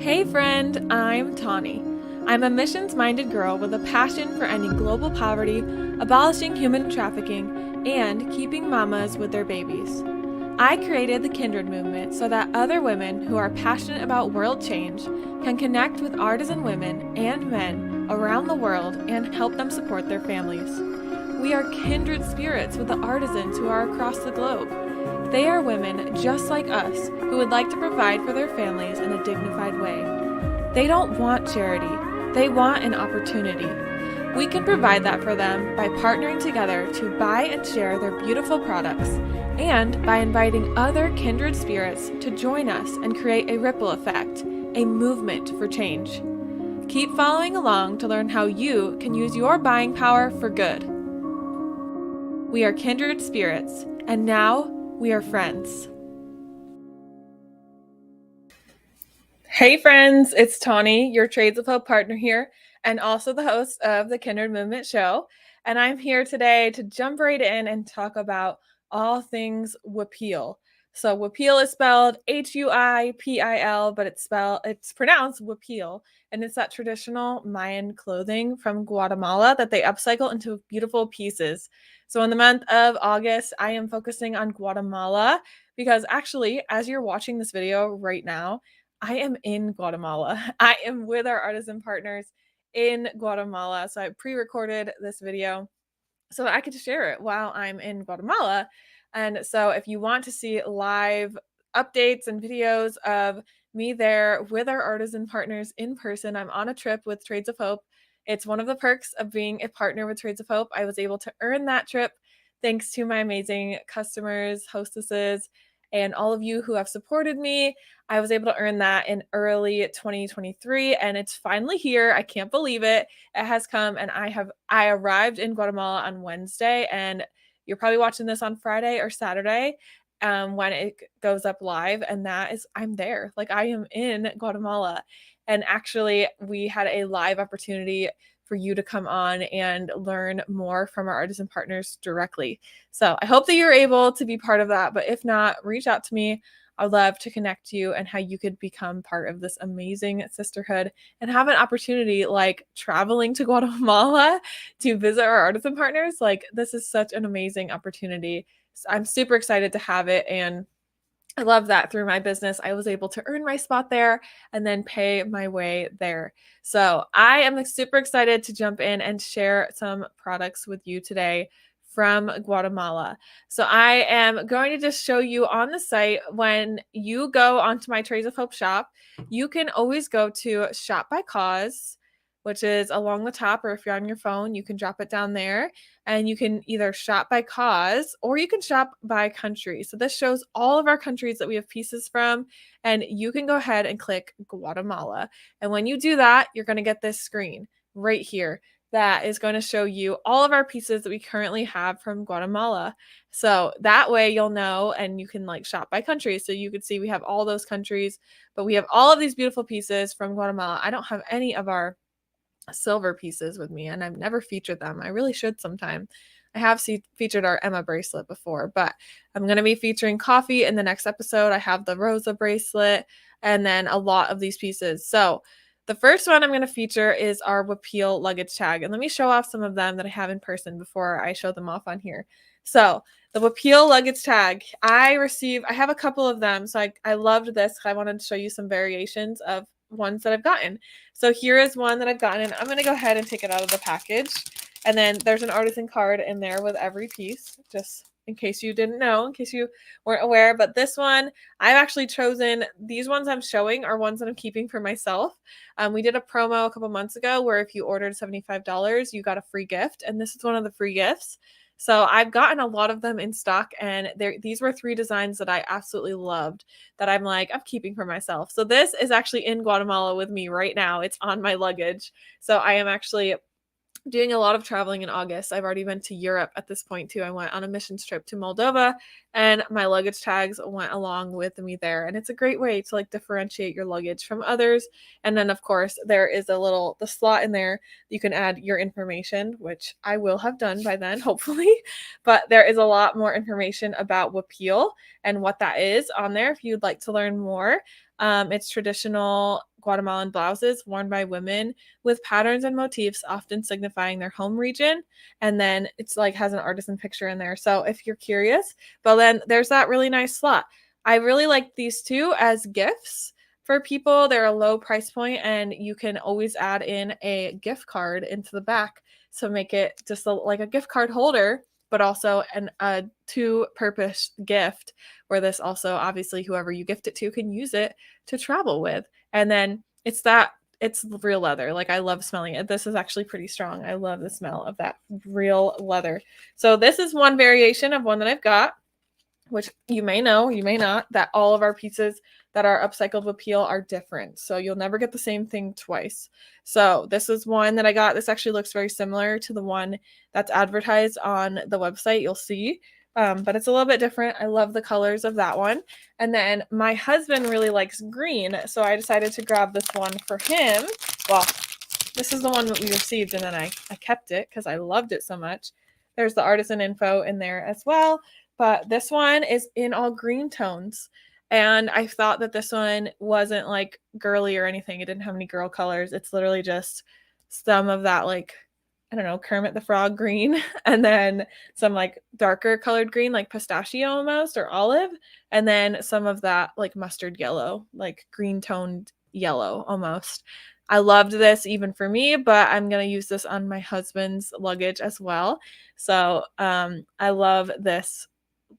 Hey friend, I'm Tawny. I'm a missions-minded girl with a passion for ending global poverty, abolishing human trafficking, and keeping mamas with their babies. I created the Kindred Movement so that other women who are passionate about world change can connect with artisan women and men around the world and help them support their families. We are kindred spirits with the artisans who are across the globe. They are women just like us who would like to provide for their families in a dignified way. They don't want charity, they want an opportunity. We can provide that for them by partnering together to buy and share their beautiful products, and by inviting other kindred spirits to join us and create a ripple effect, a movement for change. Keep following along to learn how you can use your buying power for good. We are kindred spirits, and now we are friends. Hey friends, it's Tawny, your Trades of Hope partner here, and also the host of the Kindred Movement Show. And I'm here today to jump right in and talk about all things Huipil. So Huipil is spelled Huipil, but it's pronounced Huipil, and it's that traditional Mayan clothing from Guatemala that they upcycle into beautiful pieces. So in the month of August, I am focusing on Guatemala because actually, as you're watching this video right now, I am in Guatemala. I am with our artisan partners in Guatemala. So I pre-recorded this video so I could share it while I'm in Guatemala. And so if you want to see live updates and videos of me there with our artisan partners in person, I'm on a trip with Trades of Hope. It's one of the perks of being a partner with Trades of Hope. I was able to earn that trip thanks to my amazing customers, hostesses, and all of you who have supported me. I was able to earn that in early 2023, and it's finally here. I can't believe it. It has come, and I arrived in Guatemala on Wednesday, and you're probably watching this on Friday or Saturday when it goes up live, and that is I'm there. Like, I am in Guatemala. And actually, we had a live opportunity for you to come on and learn more from our artisan partners directly. So I hope that you're able to be part of that. But if not, reach out to me. I'd love to connect you and how you could become part of this amazing sisterhood and have an opportunity like traveling to Guatemala to visit our artisan partners. Like, this is such an amazing opportunity. So I'm super excited to have it. And I love that through my business, I was able to earn my spot there and then pay my way there. So I am super excited to jump in and share some products with you today from Guatemala. So I am going to just show you on the site, when you go onto my Trades of Hope shop, you can always go to Shop by Cause, which is along the top, or if you're on your phone, you can drop it down there. And you can either shop by cause or you can shop by country. So this shows all of our countries that we have pieces from, and you can go ahead and click Guatemala. And when you do that, you're going to get this screen right here that is going to show you all of our pieces that we currently have from Guatemala. So that way you'll know, and you can like shop by country. So you could see we have all those countries, but we have all of these beautiful pieces from Guatemala. I don't have any of our silver pieces with me, and I've never featured them. I really should sometime. I have featured our Emma bracelet before, but I'm going to be featuring coffee in the next episode. I have the Rosa bracelet and then a lot of these pieces. So the first one I'm going to feature is our Huipil luggage tag. And let me show off some of them that I have in person before I show them off on here. So the Huipil luggage tag, I have a couple of them. So I loved this. I wanted to show you some variations of ones that I've gotten. So here is one that I've gotten, and I'm going to go ahead and take it out of the package. And then there's an artisan card in there with every piece, just in case you didn't know, in case you weren't aware. But this one, I've actually chosen, these ones I'm showing are ones that I'm keeping for myself. We did a promo a couple months ago where if you ordered $75, you got a free gift. And this is one of the free gifts. So I've gotten a lot of them in stock, and these were 3 designs that I absolutely loved that I'm keeping for myself. So this is actually in Guatemala with me right now. It's on my luggage. So I am actually doing a lot of traveling in August. I've already been to Europe at this point too. I went on a missions trip to Moldova, and my luggage tags went along with me there. And it's a great way to differentiate your luggage from others. And then of course there is the slot in there. You can add your information, which I will have done by then, hopefully. But there is a lot more information about Huipil and what that is on there if you'd like to learn more. It's traditional Guatemalan blouses worn by women with patterns and motifs often signifying their home region. And then it's like has an artisan picture in there. So if you're curious, but then there's that really nice slot. I really like these two as gifts for people. They're a low price point, and you can always add in a gift card into the back. So make it just like a gift card holder, but also a two-purpose gift where this also, obviously, whoever you gift it to can use it to travel with. And then it's real leather. Like, I love smelling it. This is actually pretty strong. I love the smell of that real leather. So this is one variation of one that I've got, which you may know, you may not, that all of our pieces that are upcycled Huipil are different. So you'll never get the same thing twice. So this is one that I got. This actually looks very similar to the one that's advertised on the website. You'll see, but it's a little bit different. I love the colors of that one. And then my husband really likes green, so I decided to grab this one for him. Well, this is the one that we received, and then I kept it because I loved it so much. There's the artisan info in there as well. But this one is in all green tones. And I thought that this one wasn't like girly or anything. It didn't have any girl colors. It's literally just some of that, like, I don't know, Kermit the Frog green, and then some like darker colored green, like pistachio almost, or olive, and then some of that like mustard yellow, like green toned yellow almost. I loved this even for me, but I'm going to use this on my husband's luggage as well. So I love this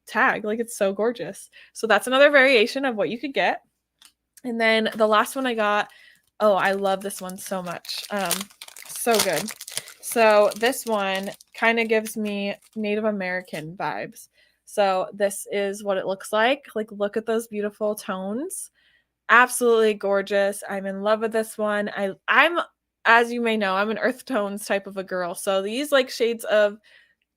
tag. Like, it's so gorgeous. So that's another variation of what you could get. And then the last one I got, oh, I love this one so much. So good. So this one kind of gives me Native American vibes. So this is what it looks like. Like, look at those beautiful tones. Absolutely gorgeous. I'm in love with this one. I'm, as you may know, I'm an earth tones type of a girl. So these like shades of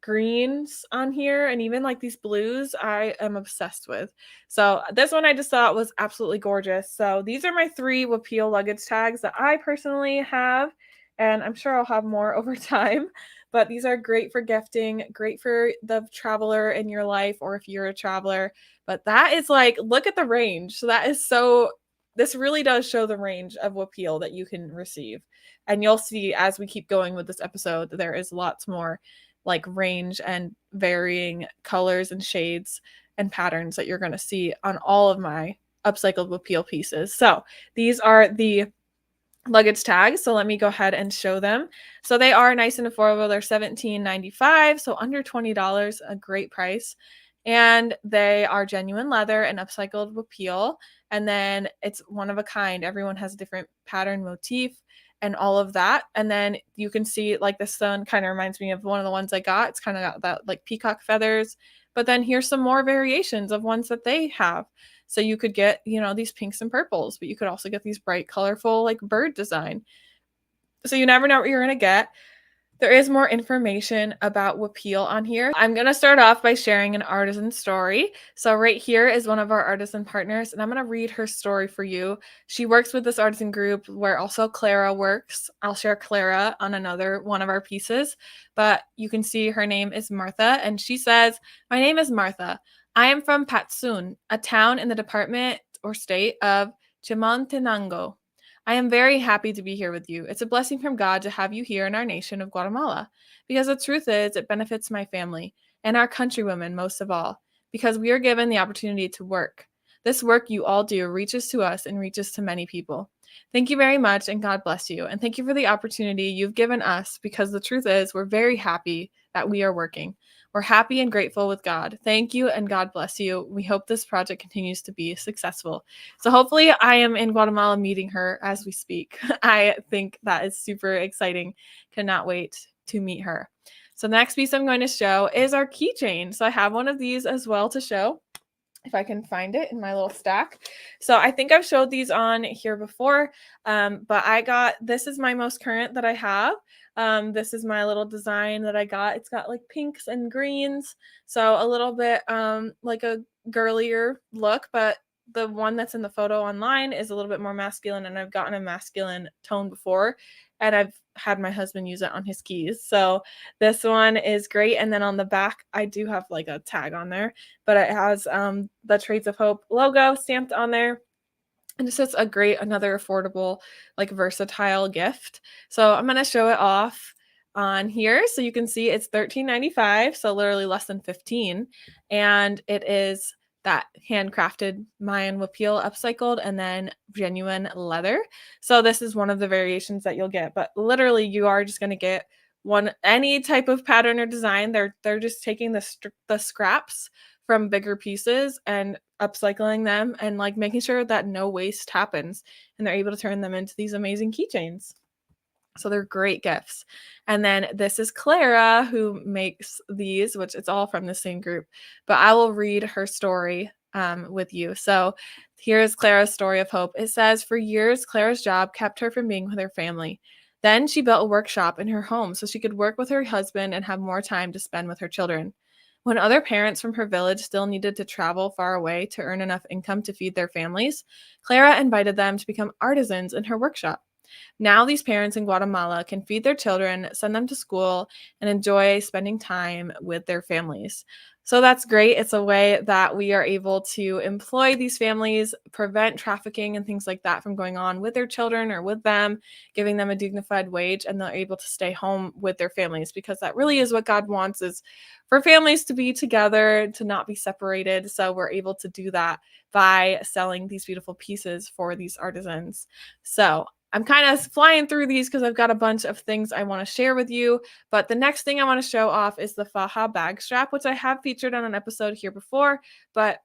greens on here and even like these blues I am obsessed with. So this one I just thought was absolutely gorgeous. So these are my 3 Huipil luggage tags that I personally have, and I'm sure I'll have more over time, but these are great for gifting, great for the traveler in your life, or if you're a traveler. But that is like, look at the range. So that is so, this really does show the range of Huipil that you can receive. And you'll see as we keep going with this episode, there is lots more like range and varying colors and shades and patterns that you're going to see on all of my upcycled Huipil pieces. So these are the luggage tags. So let me go ahead and show them. So they are nice and affordable. They're $17.95, so under $20, a great price. And they are genuine leather and upcycled Huipil. And then it's one of a kind. Everyone has a different pattern motif and all of that. And then you can see like this one kind of reminds me of one of the ones I got. It's kind of got that like peacock feathers. But then here's some more variations of ones that they have. So you could get, you know, these pinks and purples, but you could also get these bright, colorful like bird design. So you never know what you're going to get. There is more information about Huipil on here. I'm going to start off by sharing an artisan story. So right here is one of our artisan partners, and I'm going to read her story for you. She works with this artisan group where also Clara works. I'll share Clara on another one of our pieces, but you can see her name is Martha, and she says, "My name is Martha. I am from Patsun, a town in the department or state of Chimaltenango. I am very happy to be here with you. It's a blessing from God to have you here in our nation of Guatemala, because the truth is it benefits my family and our countrywomen most of all, because we are given the opportunity to work. This work you all do reaches to us and reaches to many people. Thank you very much, and God bless you. And thank you for the opportunity you've given us, because the truth is we're very happy that we are working. We're happy and grateful with God. Thank you, and God bless you. We hope this project continues to be successful." So hopefully I am in Guatemala meeting her as we speak. I think that is super exciting. Cannot wait to meet her. So the next piece I'm going to show is our keychain. So I have one of these as well to show, if I can find it in my little stack. So I think I've showed these on here before, but this is my most current that I have. This is my little design that I got. It's got like pinks and greens, so a little bit like a girlier look, but the one that's in the photo online is a little bit more masculine, and I've gotten a masculine tone before, and I've had my husband use it on his keys. So this one is great. And then on the back, I do have like a tag on there, but it has the Trades of Hope logo stamped on there. And it's just another affordable, like versatile gift. So I'm going to show it off on here so you can see it's $13.95, so literally less than 15. And it is that handcrafted Mayan Huipil upcycled and then genuine leather. So this is one of the variations that you'll get, but literally you are just going to get any type of pattern or design. They're just taking the scraps from bigger pieces and upcycling them and like making sure that no waste happens, and they're able to turn them into these amazing keychains. So they're great gifts. And then this is Clara who makes these, which it's all from the same group, but I will read her story with you. So here's Clara's story of hope. It says, for years, Clara's job kept her from being with her family. Then she built a workshop in her home so she could work with her husband and have more time to spend with her children. When other parents from her village still needed to travel far away to earn enough income to feed their families, Clara invited them to become artisans in her workshop. Now these parents in Guatemala can feed their children, send them to school, and enjoy spending time with their families. So that's great. It's a way that we are able to employ these families, prevent trafficking and things like that from going on with their children or with them, giving them a dignified wage, and they're able to stay home with their families, because that really is what God wants, is for families to be together, to not be separated. So we're able to do that by selling these beautiful pieces for these artisans. So I'm kind of flying through these because I've got a bunch of things I want to share with you. But the next thing I want to show off is the faja bag strap, which I have featured on an episode here before, but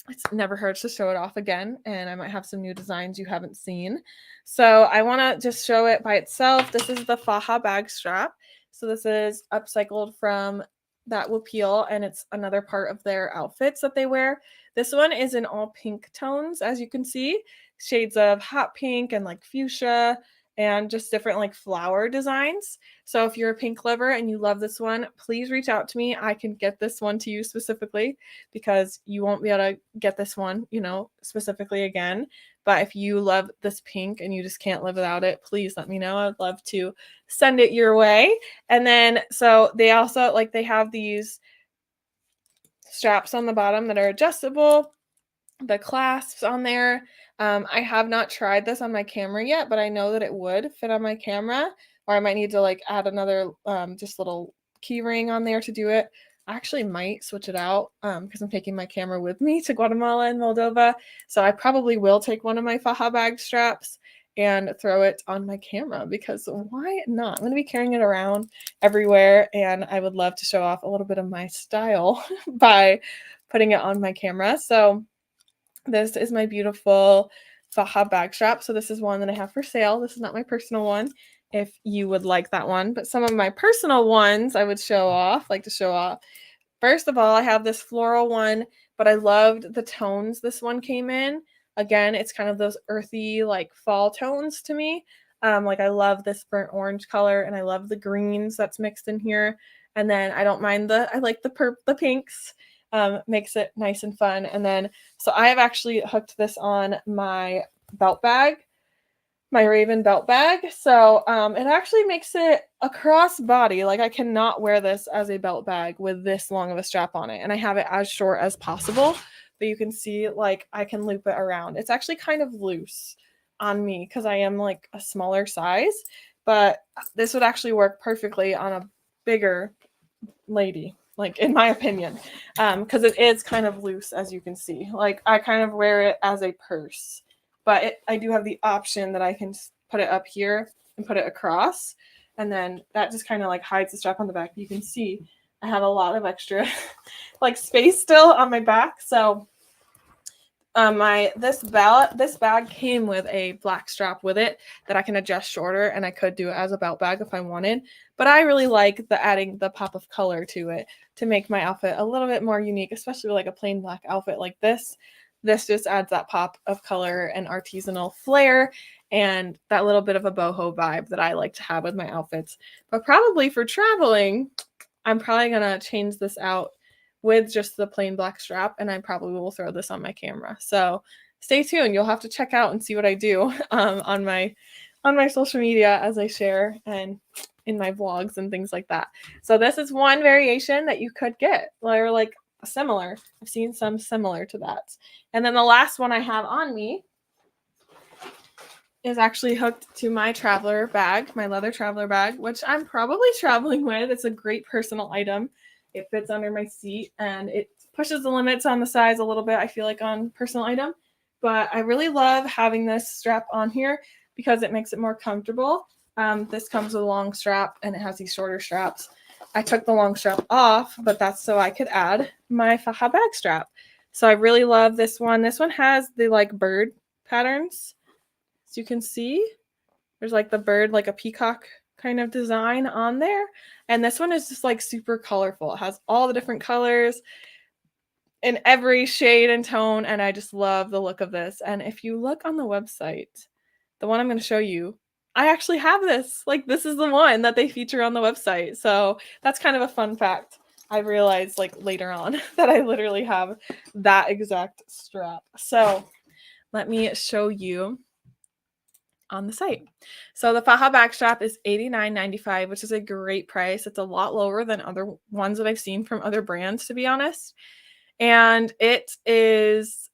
it's never hurts to show it off again. And I might have some new designs you haven't seen. So I want to just show it by itself. This is the faja bag strap. So this is upcycled from that Huipil, and it's another part of their outfits that they wear. This one is in all pink tones, as you can see, shades of hot pink and like fuchsia and just different like flower designs. So if you're a pink lover and you love this one, please reach out to me. I can get this one to you specifically, because you won't be able to get this one, specifically again. But if you love this pink and you just can't live without it, please let me know. I'd love to send it your way. And then, so they also they have these straps on the bottom that are adjustable, the clasps on there. I have not tried this on my camera yet, but I know that it would fit on my camera, or I might need to add another just little key ring on there to do it. I actually might switch it out because I'm taking my camera with me to Guatemala and Moldova. So I probably will take one of my faja bag straps and throw it on my camera, because why not? I'm going to be carrying it around everywhere, and I would love to show off a little bit of my style by putting it on my camera. So this is my beautiful faja bag strap. So this is one that I have for sale. This is not my personal one, if you would like that one. But some of my personal ones I would show off, like to show off. First of all, I have this floral one, but I loved the tones this one came in. Again, it's kind of those earthy, fall tones to me. I love this burnt orange color, and I love the greens that's mixed in here. And then I don't mind I like the pinks. Makes it nice and fun. And then, so I have actually hooked this on my belt bag, my Raven belt bag. So it actually makes it a crossbody. I cannot wear this as a belt bag with this long of a strap on it. And I have it as short as possible, but you can see I can loop it around. It's actually kind of loose on me because I am a smaller size, but this would actually work perfectly on a bigger lady, in my opinion, because it is kind of loose, as you can see. I kind of wear it as a purse, but I do have the option that I can put it up here and put it across, and then that just kind of hides the strap on the back. You can see I have a lot of extra space still on my back. So this bag came with a black strap with it that I can adjust shorter, and I could do it as a belt bag if I wanted. But I really like adding the pop of color to it to make my outfit a little bit more unique, especially with a plain black outfit like this. This just adds that pop of color and artisanal flair and that little bit of a boho vibe that I like to have with my outfits. But probably for traveling, I'm probably gonna change this out with just the plain black strap, and I probably will throw this on my camera. So stay tuned. You'll have to check out and see what I do on my social media as I share and in my vlogs and things like that. So this is one variation that you could get, or similar. I've seen some similar to that. And then the last one I have on me is actually hooked to my traveler bag, my leather traveler bag, which I'm probably traveling with. It's a great personal item. It fits under my seat and it pushes the limits on the size a little bit, I feel like, on personal item. But I really love having this strap on here because it makes it more comfortable. This comes with a long strap and it has these shorter straps. I took the long strap off, but that's so I could add my faja bag strap. So I really love this one. This one has the like bird patterns. So you can see there's like the bird, like a peacock kind of design on there. And this one is just like super colorful. It has all the different colors in every shade and tone. And I just love the look of this. And if you look on the website, the one I'm going to show you, I actually have this. Like, this is the one that they feature on the website. So that's kind of a fun fact. I realized like later on that I literally have that exact strap. So let me show you on the site. So the faja back strap is $89.95, which is a great price. It's a lot lower than other ones that I've seen from other brands, to be honest. And it is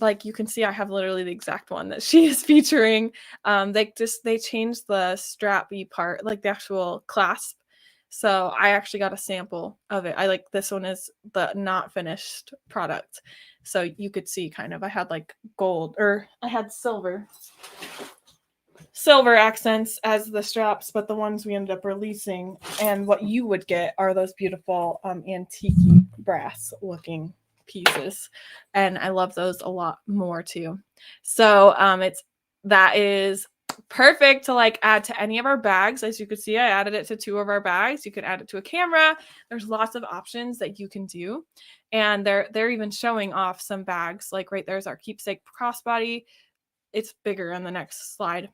like, you can see I have literally the exact one that she is featuring. They changed the strappy part, like the actual clasp. So I actually got a sample of it. I like, this one is the not finished product. So you could see kind of, I had like gold, or I had silver accents as the straps, but the ones we ended up releasing and what you would get are those beautiful antique brass looking pieces, and I love those a lot more too. So that is perfect to like add to any of our bags. As you can see, I added it to 2 of our bags. You could add it to a camera. There's lots of options that you can do, and they're even showing off some bags. Like right there's our keepsake crossbody. It's bigger on the next slide.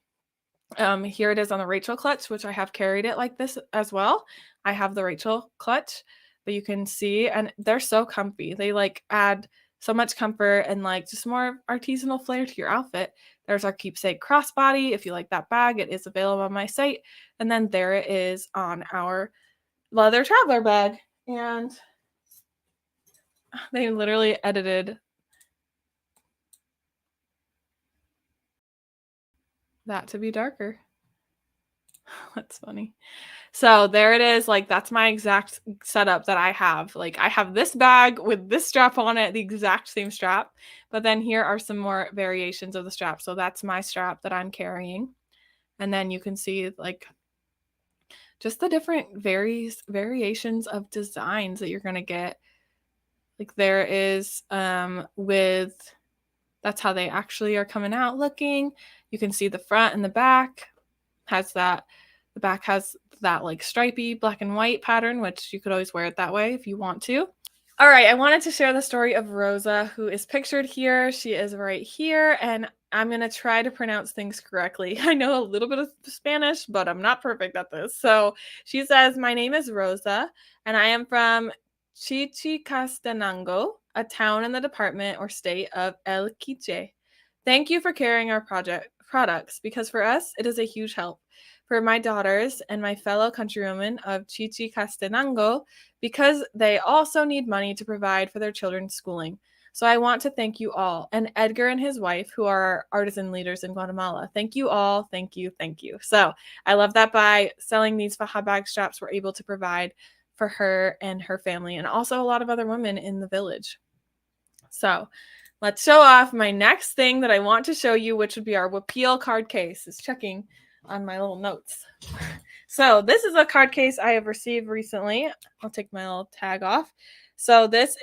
Here it is on the Rachel clutch, which I have carried it like this as well. I have the Rachel clutch, but you can see, and they're so comfy. They like add so much comfort and like just more artisanal flair to your outfit. There's our keepsake crossbody. If you like that bag, it is available on my site. And then there it is on our leather traveler bag. And they literally edited that to be darker. That's funny. So there it is. Like, that's my exact setup that I have. Like, I have this bag with this strap on it, the exact same strap. But then here are some more variations of the strap. So that's my strap that I'm carrying. And then you can see like just the different variations of designs that you're going to get. Like there is with, that's how they actually are coming out looking. You can see the front and the back has that. The back has that like stripy black and white pattern, which you could always wear it that way if you want to. All right, I wanted to share the story of Rosa, who is pictured here. She is right here, and I'm going to try to pronounce things correctly. I know a little bit of Spanish, but I'm not perfect at this. So she says, "My name is Rosa, and I am from Chichicastenango, a town in the department or state of El Quiche. Thank you for carrying our products, because for us, it is a huge help. For my daughters and my fellow countrywomen of Chichicastenango, because they also need money to provide for their children's schooling. So I want to thank you all, and Edgar and his wife, who are our artisan leaders in Guatemala. Thank you all. Thank you. Thank you." So I love that by selling these faja bag straps, we're able to provide for her and her family, and also a lot of other women in the village. So let's show off my next thing that I want to show you, which would be our Huipil card case. It's checking on my little notes. So this is a card case I have received recently. I'll take my little tag off. So this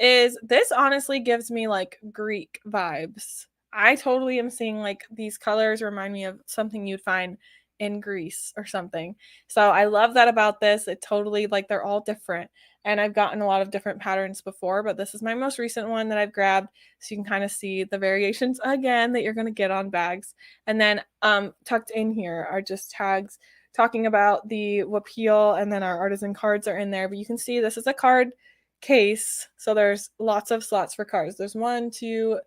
honestly gives me like Greek vibes. I totally am seeing like these colors remind me of something you'd find in Greece or something. So I love that about this. It totally, like, they're all different. And I've gotten a lot of different patterns before, but this is my most recent one that I've grabbed. So you can kind of see the variations again that you're going to get on bags. And then tucked in here are just tags talking about the Huipil, and then our artisan cards are in there. But you can see this is a card case. So there's lots of slots for cards. There's 1, 2,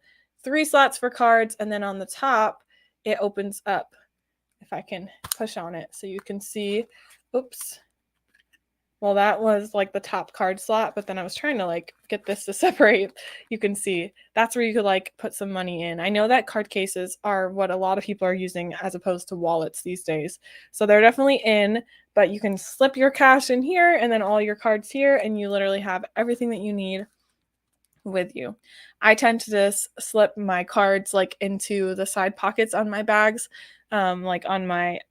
3 slots for cards. And then on the top, it opens up. If I can push on it so you can see, oops, Well, that was like the top card slot, but then I was trying to like get this to separate. You can see that's where you could like put some money in. I know that card cases are what a lot of people are using as opposed to wallets these days. So they're definitely in, but you can slip your cash in here and then all your cards here, and you literally have everything that you need with you. I tend to just slip my cards like into the side pockets on my bags, like on my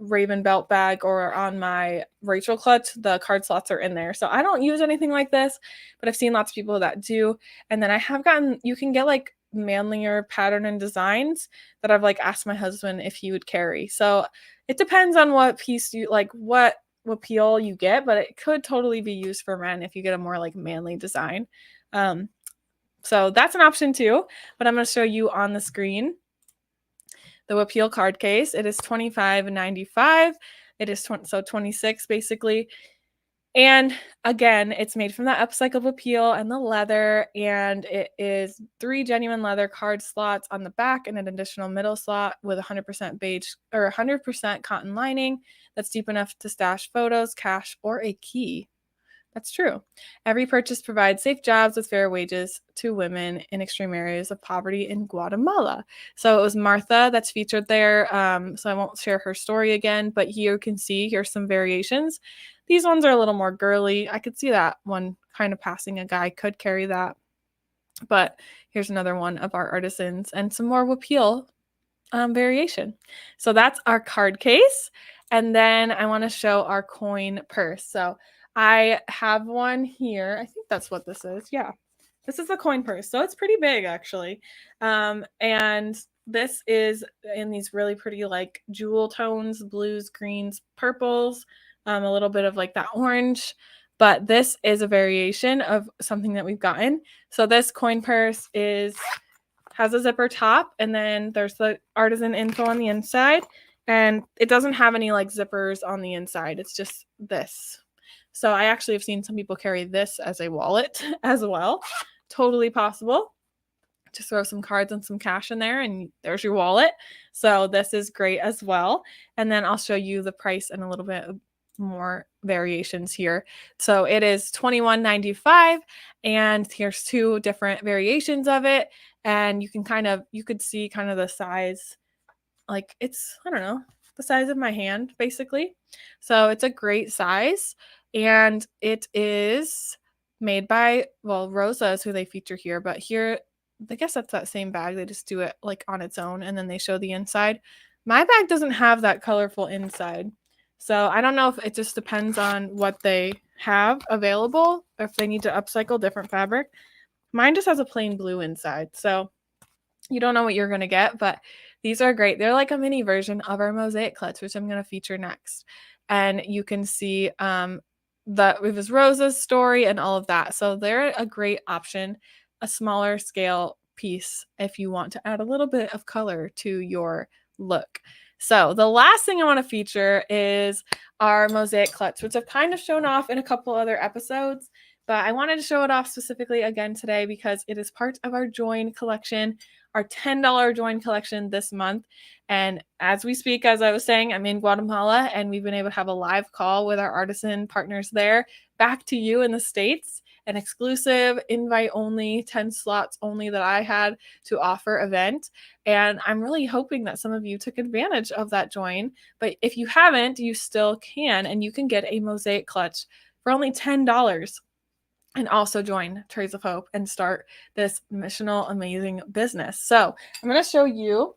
Raven belt bag or on my Rachel clutch. The card slots are in there, so I don't use anything like this, but I've seen lots of people that do. And then I have gotten, you can get like manlier pattern and designs that I've like asked my husband if he would carry. So it depends on what piece you like, what appeal you get, but it could totally be used for men if you get a more like manly design. So that's an option too, but I'm going to show you on the screen the Huipil card case. It is $25.95. It is 26 basically. And again, it's made from the upcycled Huipil and the leather, and it is 3 genuine leather card slots on the back and an additional middle slot with 100% beige or 100% cotton lining that's deep enough to stash photos, cash, or a key. That's true. Every purchase provides safe jobs with fair wages to women in extreme areas of poverty in Guatemala. So it was Martha that's featured there. So I won't share her story again, but here you can see here's some variations. These ones are a little more girly. I could see that one kind of passing. A guy could carry that. But here's another one of our artisans and some more Huipil variation. So that's our card case. And then I want to show our coin purse. So I have one here. I think that's what this is. Yeah, this is the coin purse. So it's pretty big actually. And this is in these really pretty like jewel tones, blues, greens, purples, a little bit of like that orange. But this is a variation of something that we've gotten. So this coin purse has a zipper top, and then there's the artisan info on the inside, and it doesn't have any like zippers on the inside. It's just this. So I actually have seen some people carry this as a wallet as well. Totally possible. Just throw some cards and some cash in there and there's your wallet. So this is great as well. And then I'll show you the price and a little bit more variations here. So it is $21.95, and here's 2 different variations of it. And you could see kind of the size, like it's, I don't know, the size of my hand basically. So it's a great size, and it is made by, well, Rosa is who they feature here, but here, I guess that's that same bag. They just do it like on its own and then they show the inside. My bag doesn't have that colorful inside. So I don't know if it just depends on what they have available or if they need to upcycle different fabric. Mine just has a plain blue inside. So you don't know what you're going to get, but these are great. They're like a mini version of our mosaic clutch, which I'm going to feature next. And you can see that it was Rosa's story and all of that. So they're a great option, a smaller scale piece if you want to add a little bit of color to your look. So the last thing I want to feature is our mosaic clutch, which I've kind of shown off in a couple other episodes, but I wanted to show it off specifically again today because it is part of our Join collection, our $10 Join collection this month. And as we speak, as I was saying, I'm in Guatemala and we've been able to have a live call with our artisan partners there. Back to you in the States, an exclusive invite only, 10 slots only that I had to offer event. And I'm really hoping that some of you took advantage of that Join. But if you haven't, you still can, and you can get a mosaic clutch for only $10 and also join Trays of Hope and start this missional amazing business. So I'm going to show you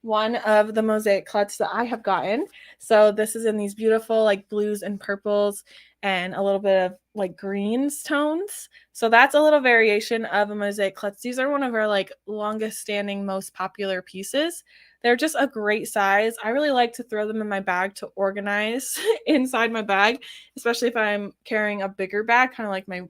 one of the mosaic clutches that I have gotten. So this is in these beautiful like blues and purples and a little bit of like greens tones. So that's a little variation of a mosaic clutch. These are one of our like longest standing, most popular pieces. They're just a great size. I really like to throw them in my bag to organize inside my bag, especially if I'm carrying a bigger bag, kind of like my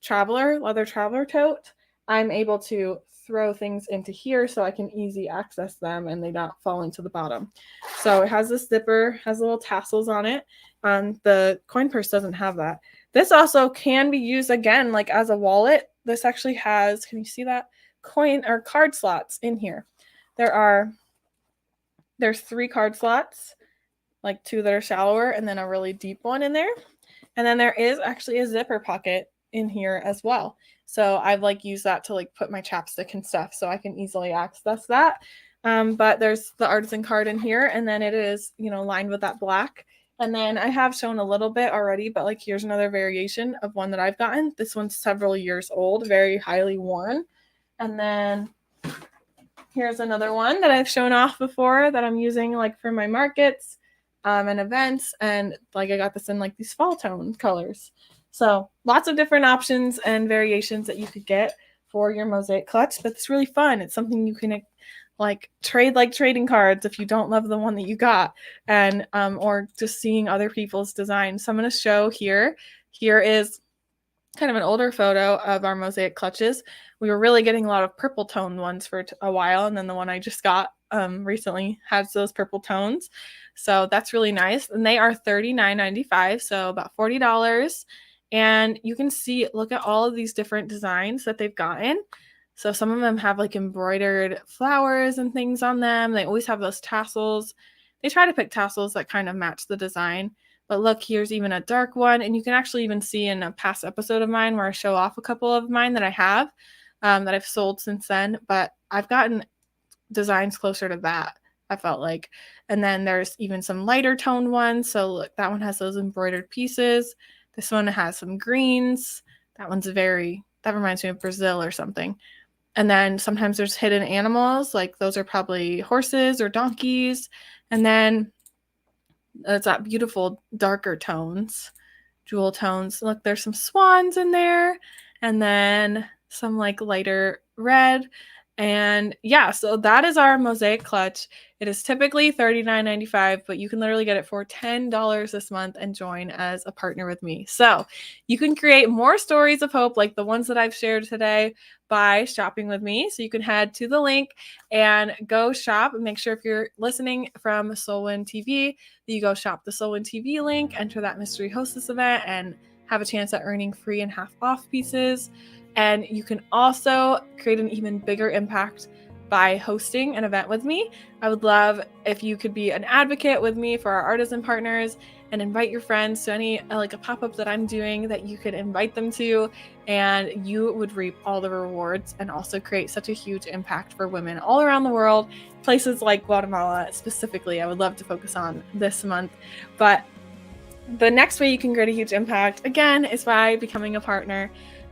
leather traveler tote. I'm able to throw things into here so I can easy access them and they don't fall into the bottom. So it has this zipper, has little tassels on it. The coin purse doesn't have that. This also can be used again like as a wallet. This actually has, can you see that? Coin or card slots in here. There's 3 card slots like 2 that are shallower, and then a really deep one in there. And then there is actually a zipper pocket in here as well. So I've like used that to like put my chapstick and stuff so I can easily access that. But there's the artisan card in here, and then it is, lined with that black. And then I have shown a little bit already, but like here's another variation of one that I've gotten. This one's several years old, very highly worn. And then here's another one that I've shown off before that I'm using like for my markets and events. And like I got this in like these fall tone colors. So lots of different options and variations that you could get for your mosaic clutch. But it's really fun. It's something you can like trade like trading cards if you don't love the one that you got, and or just seeing other people's designs. So I'm going to show here. Here is kind of an older photo of our mosaic clutches. We were really getting a lot of purple toned ones for a while, and then the one I just got recently has those purple tones. So that's really nice. And they are $39.95, so about $40. And you can see, look at all of these different designs that they've gotten. So some of them have like embroidered flowers and things on them. They always have those tassels. They try to pick tassels that kind of match the design. But look, here's even a dark one. And you can actually even see in a past episode of mine where I show off a couple of mine that I have that I've sold since then. But I've gotten designs closer to that, I felt like. And then there's even some lighter toned ones. So look, that one has those embroidered pieces. This one has some greens. That reminds me of Brazil or something. And then sometimes there's hidden animals, like those are probably horses or donkeys. And then it's that beautiful darker tones, jewel tones. Look, there's some swans in there, and then some like lighter red. And yeah, so that is our mosaic clutch. It is typically $39.95, but you can literally get it for $10 this month and join as a partner with me. So you can create more stories of hope like the ones that I've shared today by shopping with me. So you can head to the link and go shop. Make sure if you're listening from Soulwind TV, that you go shop the Soulwind TV link, enter that mystery hostess event, and have a chance at earning free and half off pieces. And you can also create an even bigger impact by hosting an event with me. I would love if you could be an advocate with me for our artisan partners and invite your friends to any like a pop-up that I'm doing that you could invite them to, and you would reap all the rewards and also create such a huge impact for women all around the world, places like Guatemala specifically. I would love to focus on this month. But the next way you can create a huge impact, again, is by becoming a partner.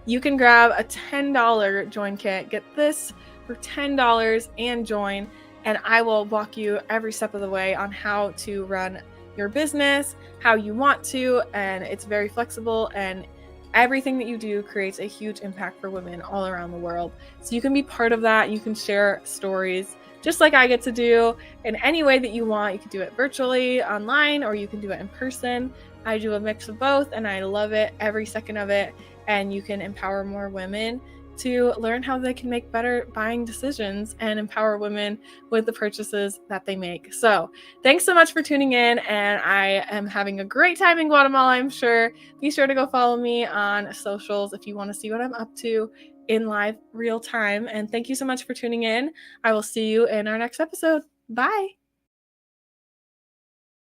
You can grab a $10 join kit, get this for $10 and join, and I will walk you every step of the way on how to run your business, how you want to, and it's very flexible, and everything that you do creates a huge impact for women all around the world. So you can be part of that. You can share stories just like I get to do in any way that you want. You can do it virtually, online, or you can do it in person. I do a mix of both, and I love it, every second of it. And you can empower more women to learn how they can make better buying decisions and empower women with the purchases that they make. So thanks so much for tuning in, and I am having a great time in Guatemala, I'm sure. Be sure to go follow me on socials if you want to see what I'm up to in live real time. And thank you so much for tuning in. I will see you in our next episode. Bye.